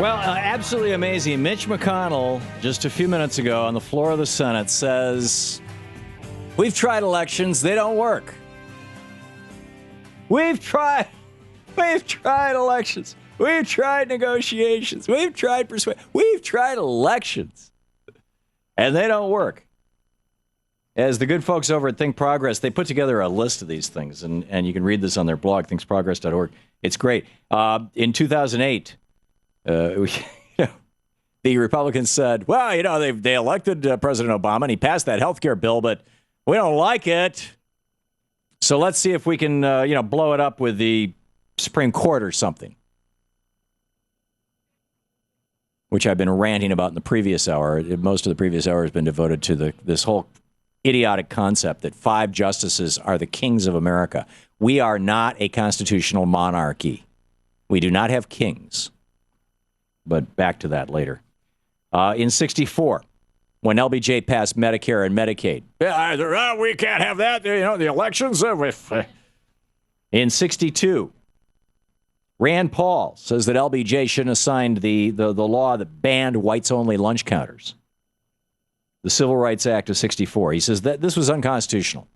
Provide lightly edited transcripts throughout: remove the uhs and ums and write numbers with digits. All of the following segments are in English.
Well, absolutely amazing. Mitch McConnell, just a few minutes ago on the floor of the Senate, says, we've tried elections. They don't work. We've tried elections. We've tried negotiations. We've tried persuasion. We've tried elections. And they don't work. As the good folks over at Think Progress, they put together a list of these things, and you can read this on their blog, thinksprogress.org. It's great. In 2008, the Republicans said, well, they elected President Obama, and he passed that health care bill, but we don't like it. So let's see if we can, blow it up with the Supreme Court or something, which I've been ranting about in the previous hour. Most of the previous hour has been devoted to this whole idiotic concept that 5 justices are the kings of America. We are not a constitutional monarchy. We do not have kings. But back to that later. In 64, when LBJ passed Medicare and Medicaid, we can't have that. The elections. In 62, Rand Paul says that LBJ shouldn't have signed the law that banned whites-only lunch counters. The Civil Rights Act of 64. He says that this was unconstitutional.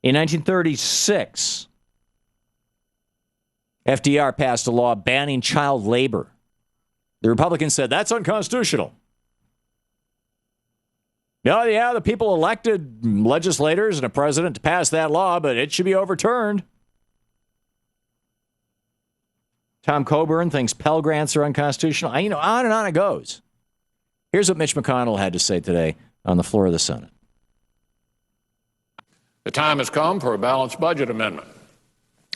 In 1936, FDR passed a law banning child labor. The Republicans said that's unconstitutional. The people elected legislators and a president to pass that law, but it should be overturned. Tom Coburn thinks Pell Grants are unconstitutional. On and on it goes. Here's what Mitch McConnell had to say today on the floor of the Senate. The time has come for a balanced budget amendment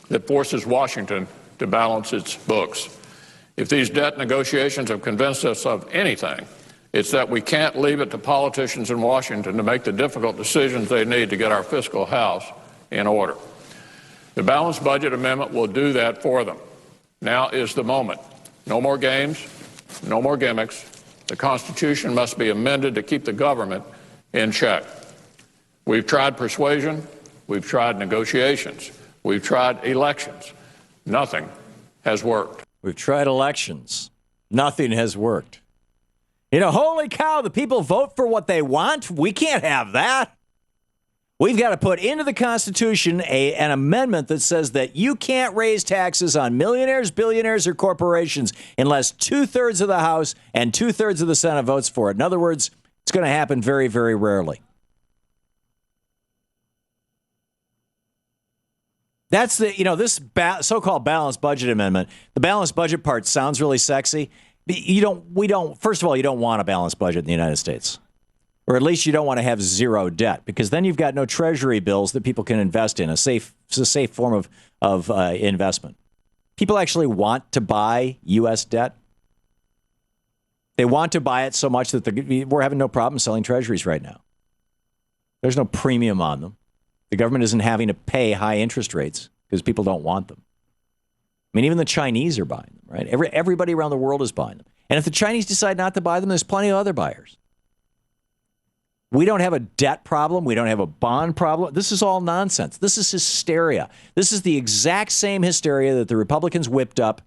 that forces Washington to balance its books. If these debt negotiations have convinced us of anything, it's that we can't leave it to politicians in Washington to make the difficult decisions they need to get our fiscal house in order. The balanced budget amendment will do that for them. Now is the moment. No more games, no more gimmicks. The Constitution must be amended to keep the government in check. We've tried persuasion. We've tried negotiations. We've tried elections. Nothing has worked. We've tried elections. Nothing has worked. Holy cow, the people vote for what they want. We can't have that. We've got to put into the Constitution an amendment that says that you can't raise taxes on millionaires, billionaires, or corporations unless 2/3 of the House and 2/3 of the Senate votes for it. In other words, it's going to happen very, very rarely. That's this so-called balanced budget amendment. The balanced budget part sounds really sexy. First of all, you don't want a balanced budget in the United States. Or at least you don't want to have zero debt, because then you've got no treasury bills that people can invest in, it's a safe form of investment. People actually want to buy U.S. debt. They want to buy it so much that we're having no problem selling treasuries right now. There's no premium on them. The government isn't having to pay high interest rates because people don't want them. I mean, even the Chinese are buying them, right? Everybody around the world is buying them. And if the Chinese decide not to buy them, there's plenty of other buyers. We don't have a debt problem. We don't have a bond problem. This is all nonsense. This is hysteria. This is the exact same hysteria that the Republicans whipped up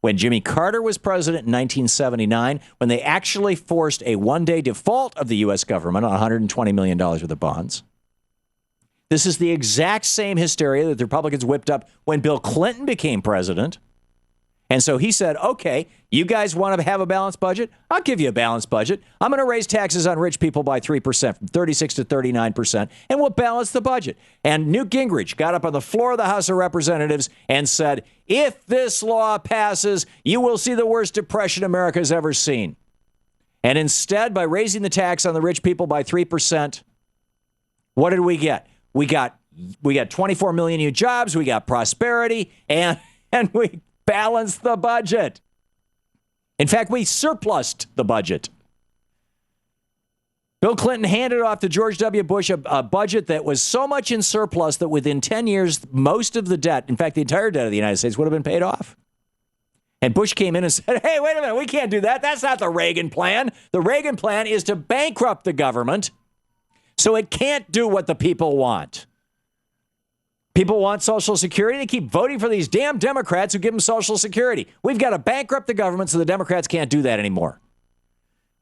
when Jimmy Carter was president in 1979, when they actually forced a one-day default of the U.S. government on $120 million worth of bonds. This is the exact same hysteria that the Republicans whipped up when Bill Clinton became president. And so he said, okay, you guys want to have a balanced budget? I'll give you a balanced budget. I'm going to raise taxes on rich people by 3%, from 36 to 39%, and we'll balance the budget. And Newt Gingrich got up on the floor of the House of Representatives and said, if this law passes, you will see the worst depression America's ever seen. And instead, by raising the tax on the rich people by 3%, what did we get? We got 24 million new jobs, we got prosperity, and we balanced the budget. In fact, we surplused the budget. Bill Clinton handed off to George W. Bush a budget that was so much in surplus that within 10 years, most of the debt, in fact, the entire debt of the United States would have been paid off. And Bush came in and said, hey, wait a minute, we can't do that. That's not the Reagan plan. The Reagan plan is to bankrupt the government so it can't do what the people want. People want Social Security. They keep voting for these damn Democrats who give them Social Security. We've got to bankrupt the government so the Democrats can't do that anymore.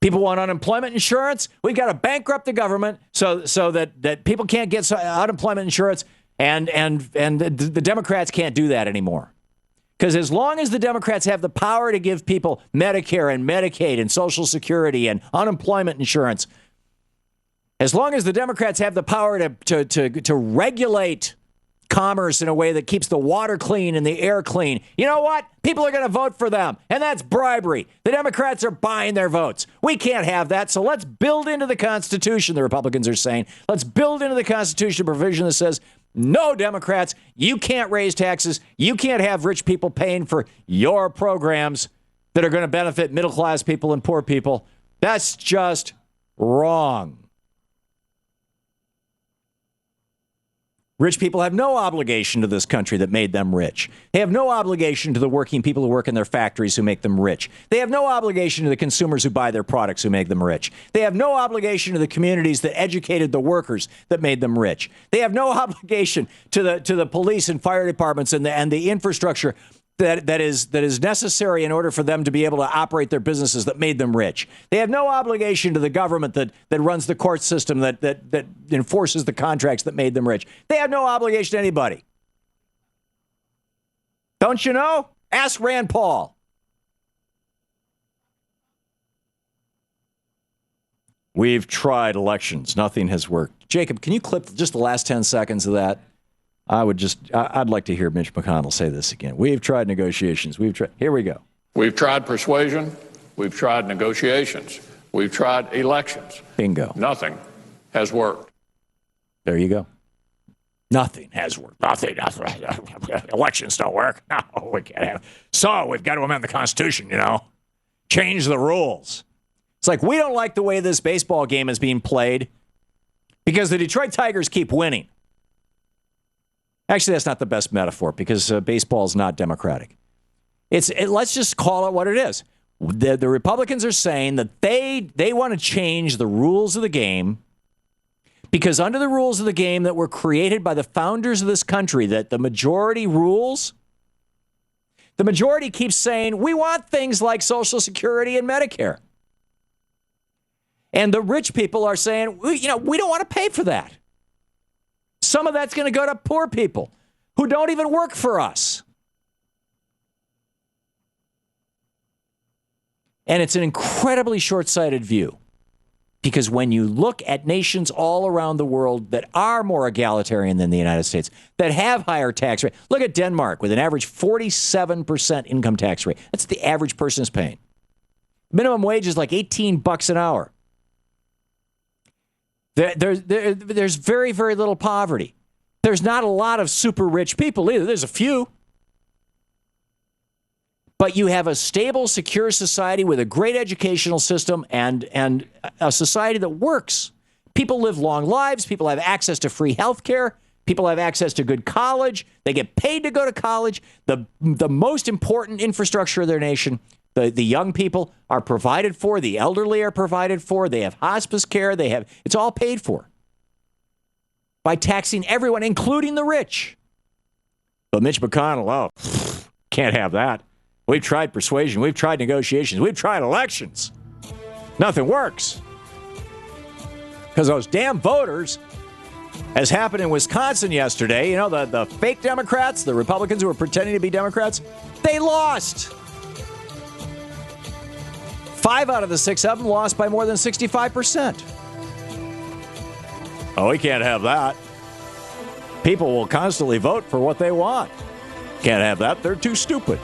People want unemployment insurance. We've got to bankrupt the government so that people can't get unemployment insurance, and the Democrats can't do that anymore. Because as long as the Democrats have the power to give people Medicare and Medicaid and Social Security and unemployment insurance, as long as the Democrats have the power to regulate commerce in a way that keeps the water clean and the air clean, you know what? People are going to vote for them, and that's bribery. The Democrats are buying their votes. We can't have that, so let's build into the Constitution, the Republicans are saying, let's build into the Constitution a provision that says, no, Democrats, you can't raise taxes. You can't have rich people paying for your programs that are going to benefit middle-class people and poor people. That's just wrong. Rich people have no obligation to this country that made them rich. They have no obligation to the working people who work in their factories who make them rich. They have no obligation to the consumers who buy their products who make them rich. They have no obligation to the communities that educated the workers that made them rich. They have no obligation to the police and fire departments and the infrastructure that is necessary in order for them to be able to operate their businesses that made them rich. They have no obligation to the government that runs the court system that enforces the contracts that made them rich. They have no obligation to anybody. Don't you know? Ask Rand Paul. We've tried elections. Nothing has worked. Jacob, can you clip just the last 10 seconds of that? I'd like to hear Mitch McConnell say this again. We've tried negotiations. Here we go. We've tried persuasion. We've tried negotiations. We've tried elections. Bingo. Nothing has worked. There you go. Nothing has worked. Nothing. Elections don't work. No, we can't have. So we've got to amend the Constitution, change the rules. It's like we don't like the way this baseball game is being played because the Detroit Tigers keep winning. Actually, that's not the best metaphor because baseball is not democratic. Let's just call it what it is. The Republicans are saying that they want to change the rules of the game because under the rules of the game that were created by the founders of this country, that the majority rules, the majority keeps saying, we want things like Social Security and Medicare. And the rich people are saying, we don't want to pay for that. Some of that's going to go to poor people who don't even work for us. And it's an incredibly short-sighted view because when you look at nations all around the world that are more egalitarian than the United States, that have higher tax rate, look at Denmark with an average 47% income tax rate. That's what the average person is paying. Minimum wage is like $18 an hour. There's very, very little poverty. There's not a lot of super rich people either. There's a few. But you have a stable, secure society with a great educational system and a society that works. People live long lives. People have access to free health care. People have access to good college. They get paid to go to college. The most important infrastructure of their nation, the young people are provided for. The elderly are provided for. They have hospice care. It's all paid for by taxing everyone, including the rich. But Mitch McConnell, can't have that. We've tried persuasion. We've tried negotiations. We've tried elections. Nothing works. Because those damn voters, as happened in Wisconsin yesterday, the fake Democrats, the Republicans who were pretending to be Democrats, they lost. 5 out of the 6 of them lost by more than 65%. Oh, we can't have that. People will constantly vote for what they want. Can't have that. They're too stupid.